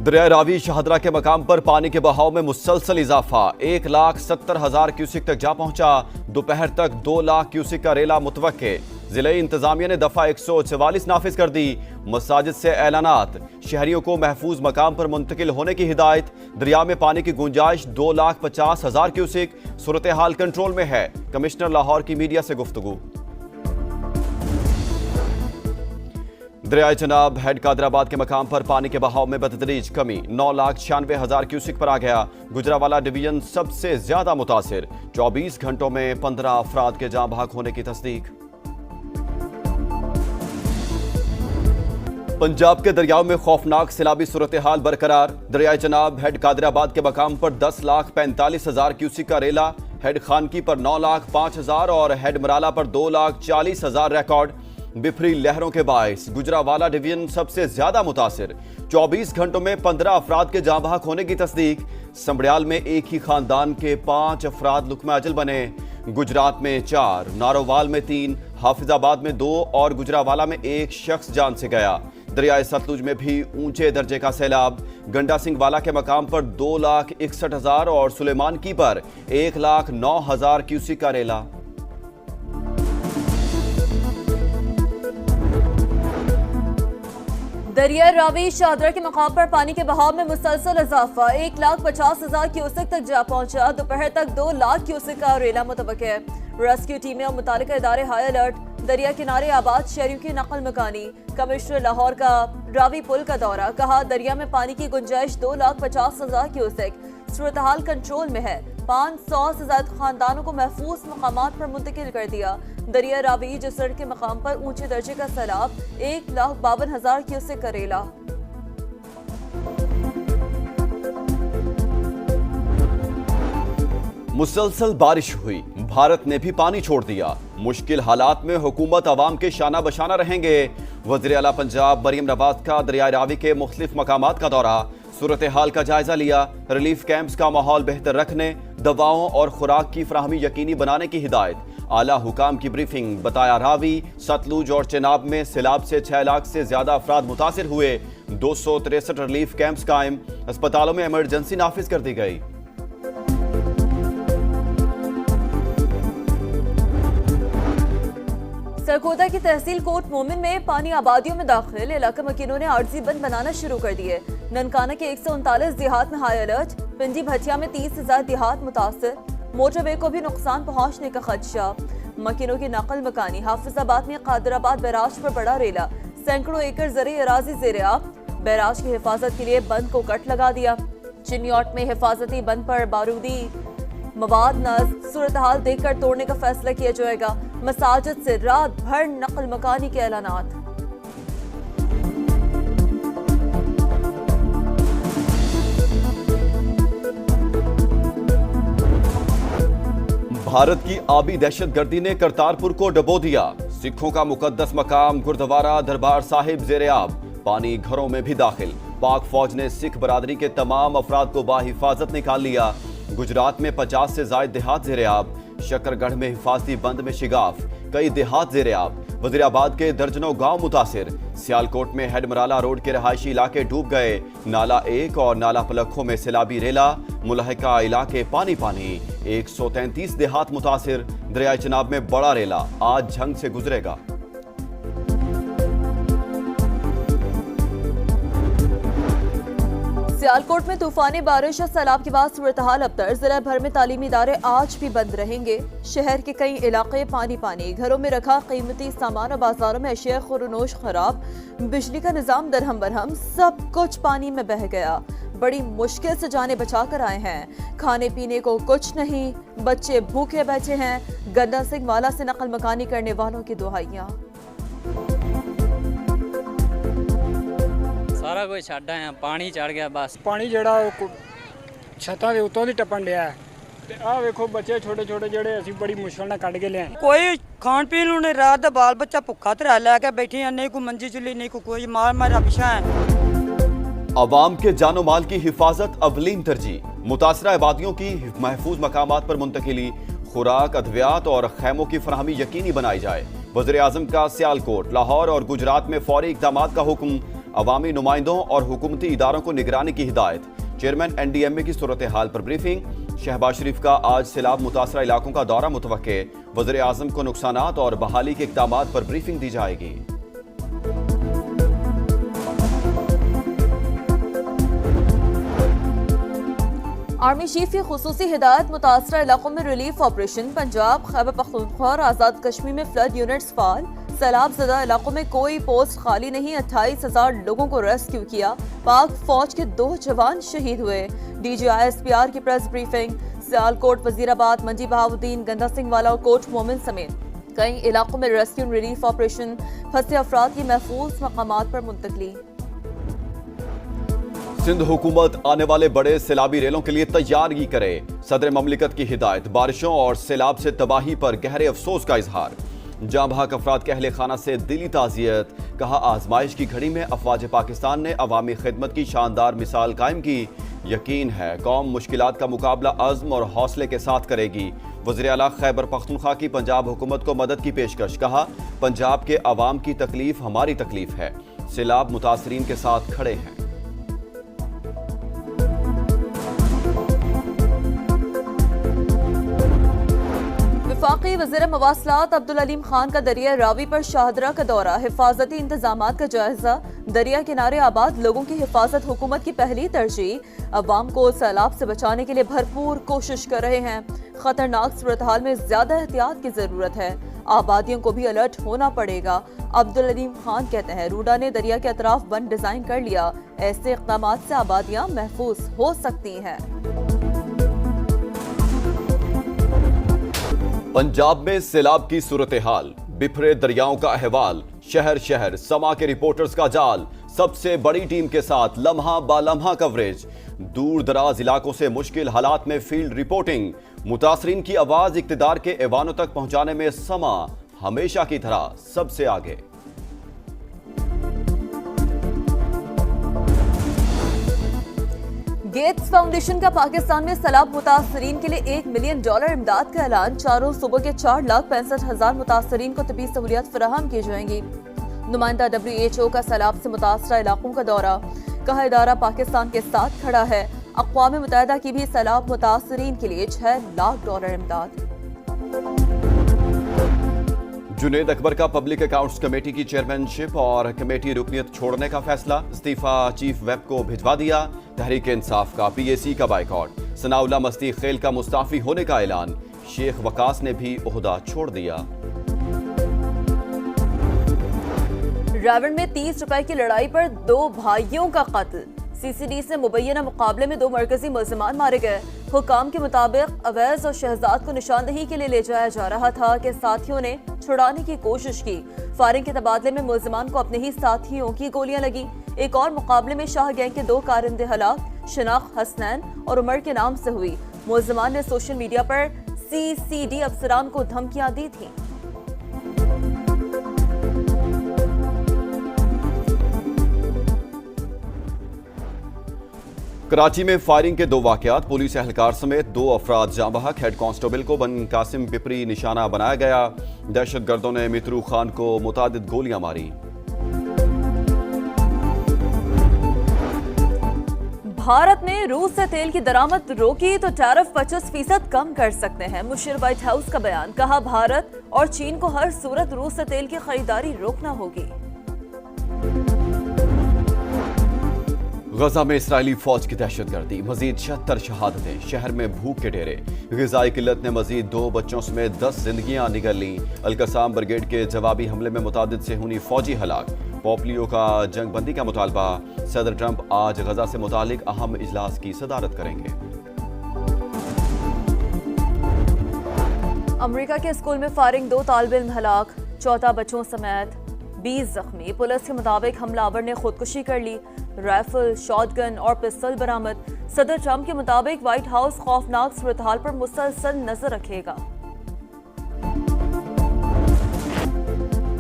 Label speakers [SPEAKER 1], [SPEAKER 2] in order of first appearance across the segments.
[SPEAKER 1] دریائے راوی شاہدرہ کے مقام پر پانی کے بہاؤ میں مسلسل اضافہ 1,70,000 کیوسک تک جا پہنچا۔ دوپہر تک 2 لاکھ کیوسک کا ریلا متوقع۔ ضلعی انتظامیہ نے دفعہ 144 نافذ کر دی۔ مساجد سے اعلانات، شہریوں کو محفوظ مقام پر منتقل ہونے کی ہدایت۔ دریا میں پانی کی گنجائش 2,50,000 کیوسک، صورتحال کنٹرول میں ہے۔ کمشنر لاہور کی میڈیا سے گفتگو۔ دریائے چناب ہیڈ قادرآباد کے مقام پر پانی کے بہاؤ میں بتدریج کمی، 9,96,000 کیوسک پر آ گیا۔ گجرانوالہ ڈویژن سب سے زیادہ متاثر، 24 گھنٹوں میں 15 افراد کے جاں بحق ہونے کی تصدیق۔ پنجاب کے دریاؤں میں خوفناک سیلابی صورتحال برقرار۔ دریائے چناب ہیڈ قادرآباد کے مقام پر 10,45,000 کیوسک کا ریلا، ہیڈ خانکی پر 9,05,000 اور ہیڈ مرالہ پر 2,40,000 ریکارڈ۔ بفری لہروں کے باعث گجرانوالہ ڈویژن سب سے زیادہ متاثر، 24 گھنٹوں میں 15 افراد کے جاں بحق ہونے کی تصدیق۔ سمبڑیال میں ایک ہی خاندان کے 5 افراد لقمہ اجل بنے۔ گجرات میں 4، نارووال میں 3، حافظ آباد میں 2 اور گجرانوالہ میں 1 شخص جان سے گیا۔ دریائے ستلج میں بھی اونچے درجے کا سیلاب، گنڈا سنگھ والا کے مقام پر 2,61,000 اور سلیمان کی پر 1,09,000 کیوسک کا ریلا۔
[SPEAKER 2] دریائے راوی شاہدرہ کے مقام پر پانی کے بہاؤ میں مسلسل اضافہ، 1,50,000 کیوسک تک جا پہنچا۔ دوپہر تک 2 لاکھ کیوسک کا ریلا متوقع ہے۔ ریسکیو ٹیمیں اور متعلقہ ادارے ہائی الرٹ۔ دریا کنارے آباد شہریوں کی نقل مکانی۔ کمشنر لاہور کا راوی پل کا دورہ، کہا دریا میں پانی کی گنجائش 2,50,000 کیوسک، صورتحال کنٹرول میں ہے۔ 500 سے زائد خاندانوں کو محفوظ مقامات پر منتقل کر دیا۔ دریا راوی جسر کے مقام پر اونچے درجے کا سیلاب، 1,52,000 کیوسک کا ریلا۔
[SPEAKER 1] مسلسل بارش ہوئی، بھارت نے بھی پانی چھوڑ دیا۔ مشکل حالات میں حکومت عوام کے شانہ بشانہ رہیں گے۔ وزیر اعلیٰ پنجاب مریم نواز کا دریائے راوی کے مختلف مقامات کا دورہ، صورتحال کا جائزہ لیا۔ ریلیف کیمپس کا ماحول بہتر رکھنے، دواؤں اور خوراک کی فراہمی یقینی بنانے کی ہدایت۔ اعلیٰ حکام کی بریفنگ، بتایا راوی، ستلج اور چناب میں سیلاب سے 6 لاکھ سے زیادہ افراد متاثر ہوئے۔ 263 ریلیف کیمپس قائم، اسپتالوں میں ایمرجنسی نافذ کر دی گئی۔
[SPEAKER 2] سرگودا کی تحصیل کوٹ مومن میں پانی آبادیوں میں داخل، علاقہ مکینوں نے عارضی بند بنانا شروع کر دیے۔ ننکانہ کے 139 دیہات میں ہائی الرٹ، پنڈی بھٹیا میں 30 سے زیادہ دیہات متاثر، موٹر وے کو بھی نقصان پہنچنے کا خدشہ۔ مکینوں کی نقل مکانی، حافظ آباد میں قادرآباد بیراج پر بڑا ریلا، سینکڑوں ایکڑ زرعی اراضی زیر آب، بیراج کی حفاظت کے لیے بند کو کٹ لگا دیا۔ چنیوٹ میں حفاظتی بند پر بارودی مواد نصب، صورتحال دیکھ کر توڑنے کا فیصلہ کیا جائے گا۔ مساجد سے رات بھر نقل مکانی کے اعلانات۔
[SPEAKER 1] بھارت کی آبی دہشت گردی نے کرتارپور کو ڈبو دیا۔ سکھوں کا مقدس مقام گردوارہ دربار صاحب زیر آب، پانی گھروں میں بھی داخل۔ پاک فوج نے سکھ برادری کے تمام افراد کو بحفاظت نکال لیا۔ گجرات میں 50 سے زائد دیہات زیر آب، شکر گڑھ میں حفاظتی بند میں شگاف، کئی دیہات زیر آب۔ وزیر آباد کے درجنوں گاؤں متاثر۔ سیالکوٹ میں ہیڈ مرالہ روڈ کے رہائشی علاقے ڈوب گئے۔ نالا 1 اور نالا پلکھوں میں سیلابی ریلا، ملحقہ علاقے پانی پانی۔ 133 دیہات متاثر۔ دریائے چناب میں بڑا ریلا آج جھنگ سے گزرے گا۔
[SPEAKER 2] سیالکوٹ میں طوفانی بارش اور سیلاب کے بعد صورتحال ابتر، ضلع بھر میں تعلیمی ادارے آج بھی بند رہیں گے۔ شہر کے کئی علاقے پانی پانی، گھروں میں رکھا قیمتی سامان اور بازاروں میں اشیاء خورنوش خراب، بجلی کا نظام درہم برہم، سب کچھ پانی میں بہہ گیا۔ بڑی مشکل سے جانیں بچا کر آئے ہیں، کھانے پینے کو کچھ نہیں، بچے بھوکے بیٹھے ہیں۔ گنڈا سنگھ والا سے نقل مکانی کرنے والوں کی دہائیاں۔
[SPEAKER 3] ਸਾਰਾ ਕੁਝ ਛੱਡ ਆਇਆ, ਪਾਣੀ ਚੜ ਗਿਆ ਬਸ।
[SPEAKER 4] ਪਾਣੀ ਜਿਹੜਾ ਉਹ ਛੱਤਾਂ ਦੇ ਉੱਤੋਂ ਦੀ ਟੱਪਣ ਡਿਆ ਤੇ ਆਹ ਵੇਖੋ ਬੱਚੇ ਛੋਟੇ ਛੋਟੇ ਜਿਹੜੇ ਅਸੀਂ ਬੜੀ ਮੁਸ਼ਕਲ ਨਾਲ ਕੱਢ ਕੇ ਲਿਆਏ।
[SPEAKER 5] ਕੋਈ ਖਾਣ ਪੀਣ ਨੂੰ ਨਹੀਂ, ਰਾਤ ਦਾ ਬਾਲ ਬੱਚਾ ਭੁੱਖਾ ਧਰਿਆ ਲੈ ਕੇ ਬੈਠੇ ਆ, ਨਹੀਂ ਕੋਈ ਮੰਜੀ ਚੁੱਲੀ نہیں کوئی مار مارا پیچھا ہے۔
[SPEAKER 1] عوام کے جان و مال کی حفاظت اولین ترجیح، متاثرہ آبادیوں کی محفوظ مقامات پر منتقلی، خوراک، ادویات اور خیموں کی فراہمی یقینی بنائی جائے۔ وزیر اعظم کا سیالکوٹ، لاہور اور گجرات میں فوری اقدامات کا حکم۔ عوامی نمائندوں اور حکومتی اداروں کو نگرانی کی ہدایت۔ چیئرمین NDMA کی صورتحال پر بریفنگ۔ شہباز شریف کا آج سیلاب متاثرہ علاقوں کا دورہ متوقع۔ وزیر اعظم کو نقصانات اور بحالی کے اقدامات پر بریفنگ دی جائے گی۔
[SPEAKER 2] آرمی چیف کی خصوصی ہدایت، متاثرہ علاقوں میں ریلیف آپریشن۔ پنجاب، خیبر پختونخوا اور آزاد کشمیر میں فلڈ یونٹس فعال۔ سیلاب زدہ علاقوں میں کوئی پوسٹ خالی نہیں، 28,000 لوگوں کو ریسکیو کیا۔ پاک فوج کے 2 جوان شہید ہوئے۔ DGI SPR کی پریس بریفنگ۔ سیالکوٹ، وزیر آباد، منجی بہاؤدین، گندا سنگھ والا اور کوٹ مومن سمیت کئی علاقوں میں ریسکیو ریلیف آپریشن۔ پھنسے افراد کی محفوظ مقامات پر منتقلی۔
[SPEAKER 1] سندھ حکومت آنے والے بڑے سیلابی ریلوں کے لیے تیاری کرے۔ صدر مملکت کی ہدایت۔ بارشوں اور سیلاب سے تباہی پر گہرے افسوس کا اظہار۔ جاں بحق افراد کے اہل خانہ سے دلی تعزیت۔ کہا آزمائش کی گھڑی میں افواج پاکستان نے عوامی خدمت کی شاندار مثال قائم کی۔ یقین ہے قوم مشکلات کا مقابلہ عزم اور حوصلے کے ساتھ کرے گی۔ وزیر اعلیٰ خیبر پختونخوا کی پنجاب حکومت کو مدد کی پیشکش۔ کہا پنجاب کے عوام کی تکلیف ہماری تکلیف ہے، سیلاب متاثرین کے ساتھ کھڑے ہیں۔
[SPEAKER 2] وفاقی وزیر مواصلات عبدالعلیم خان کا دریائے راوی پر شاہدرہ کا دورہ۔ حفاظتی انتظامات کا جائزہ۔ دریا کنارے آباد لوگوں کی حفاظت حکومت کی پہلی ترجیح۔ عوام کو سیلاب سے بچانے کے لیے بھرپور کوشش کر رہے ہیں۔ خطرناک صورتحال میں زیادہ احتیاط کی ضرورت ہے، آبادیوں کو بھی الرٹ ہونا پڑے گا۔ عبدالعلیم خان کہتے ہیں روڈا نے دریا کے اطراف بند ڈیزائن کر لیا، ایسے اقدامات سے آبادیاں محفوظ ہو سکتی ہیں۔
[SPEAKER 1] پنجاب میں سیلاب کی صورتحال، بکھرے دریاؤں کا احوال، شہر شہر سما کے رپورٹرز کا جال، سب سے بڑی ٹیم کے ساتھ لمحہ با لمحہ کوریج، دور دراز علاقوں سے مشکل حالات میں فیلڈ رپورٹنگ، متاثرین کی آواز اقتدار کے ایوانوں تک پہنچانے میں سما ہمیشہ کی طرح سب سے آگے۔
[SPEAKER 2] گیٹس فاؤنڈیشن کا پاکستان میں سیلاب متاثرین کے لیے $1 ملین امداد کا اعلان۔ چاروں صوبوں کے 4,65,000 متاثرین کو طبی سہولیات فراہم کی جائیں گی۔ نمائندہ WHO کا سیلاب سے متاثرہ علاقوں کا دورہ۔ کہا ادارہ پاکستان کے ساتھ کھڑا ہے۔ اقوام متحدہ کی بھی سیلاب متاثرین کے لیے $6 لاکھ امداد۔
[SPEAKER 1] جنید اکبر کا پبلک اکاؤنٹس کمیٹی کی چیئرمین شپ اور کمیٹی رکنیت چھوڑنے کا فیصلہ۔ استعفیٰ چیف ویب کو بھجوا دیا۔ تحریک انصاف کا PAC کا بائیکاٹ۔ ثناء اللہ مستی خیل کا مستعفی ہونے کا اعلان۔ شیخ وقاص نے بھی عہدہ چھوڑ دیا۔
[SPEAKER 2] راون میں 30 روپے کی لڑائی پر 2 بھائیوں کا قتل۔ CCD سے مبینہ مقابلے میں 2 مرکزی ملزمان مارے گئے۔ حکام کے مطابق اویس اور شہزاد کو نشاندہی کے لیے لے جایا جا رہا تھا کہ ساتھیوں نے چھڑانے کی کوشش کی۔ فائرنگ کے تبادلے میں ملزمان کو اپنے ہی ساتھیوں کی گولیاں لگیں۔ ایک اور مقابلے میں شاہ گینگ کے 2 کارندے ہلاک، شناخت حسنین اور عمر کے نام سے ہوئی۔ ملزمان نے سوشل میڈیا پر CCD افسران کو دھمکیاں دی تھیں۔
[SPEAKER 1] کراچی میں فائرنگ کے 2 واقعات، پولیس اہلکار سمیت 2 افراد جاں بحق۔ ہیڈ کانسٹیبل کو بن قاسم پپری نشانہ بنایا گیا۔ دہشت گردوں نے مترو خان کو متعدد گولیاں ماری۔
[SPEAKER 2] بھارت نے روس سے تیل کی درآمد روکی تو ٹیرف 25% کم کر سکتے ہیں۔ مشیر وائٹ ہاؤس کا بیان۔ کہا بھارت اور چین کو ہر صورت روس سے تیل کی خریداری روکنا ہوگی۔
[SPEAKER 1] غزہ میں اسرائیلی فوج کی دہشت گردی، مزید 76 شہادتیں، شہر میں بھوک کے ڈیرے۔ غذائی قلت نے مزید 2 بچوں سمیت 10 زندگیاں نگل لیں۔ القسام بریگیڈ کے جوابی حملے میں متعدد صہیونی فوجی ہلاک۔ پوپلیو کا جنگ بندی کا مطالبہ۔ صدر ٹرمپ آج غزہ سے متعلق اہم اجلاس کی صدارت کریں گے۔
[SPEAKER 2] امریکہ کے اسکول میں فائرنگ، 2 طالب علم ہلاک، 14 بچوں سمیت 20 زخمی۔ پولیس کے مطابق حملہ آور نے خودکشی کر لی۔ رائفل، شاٹ گن اور پستل برآمد۔ صدر ٹرمپ کے مطابق وائٹ ہاؤس خوفناک صورتحال پر مسلسل نظر رکھے گا۔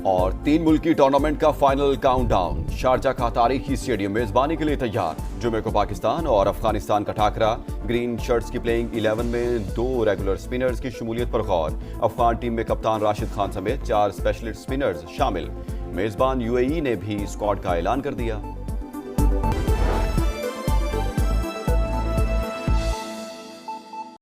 [SPEAKER 1] اور 3 ملکی ٹورنامنٹ کا فائنل کاؤنٹ ڈاؤن۔ شارجہ کا تاریخی اسٹیڈیم میزبانی کے لیے تیار۔ جمعے کو پاکستان اور افغانستان کا ٹاکرا۔ گرین شرٹس کی پلینگ 11 میں 2 ریگولر سپنرز کی شمولیت پر غور۔ افغان ٹیم میں کپتان راشد خان سمیت 4 اسپیشلسٹ سپنرز شامل۔ میزبان UAE نے بھی اسکواڈ کا اعلان کر دیا۔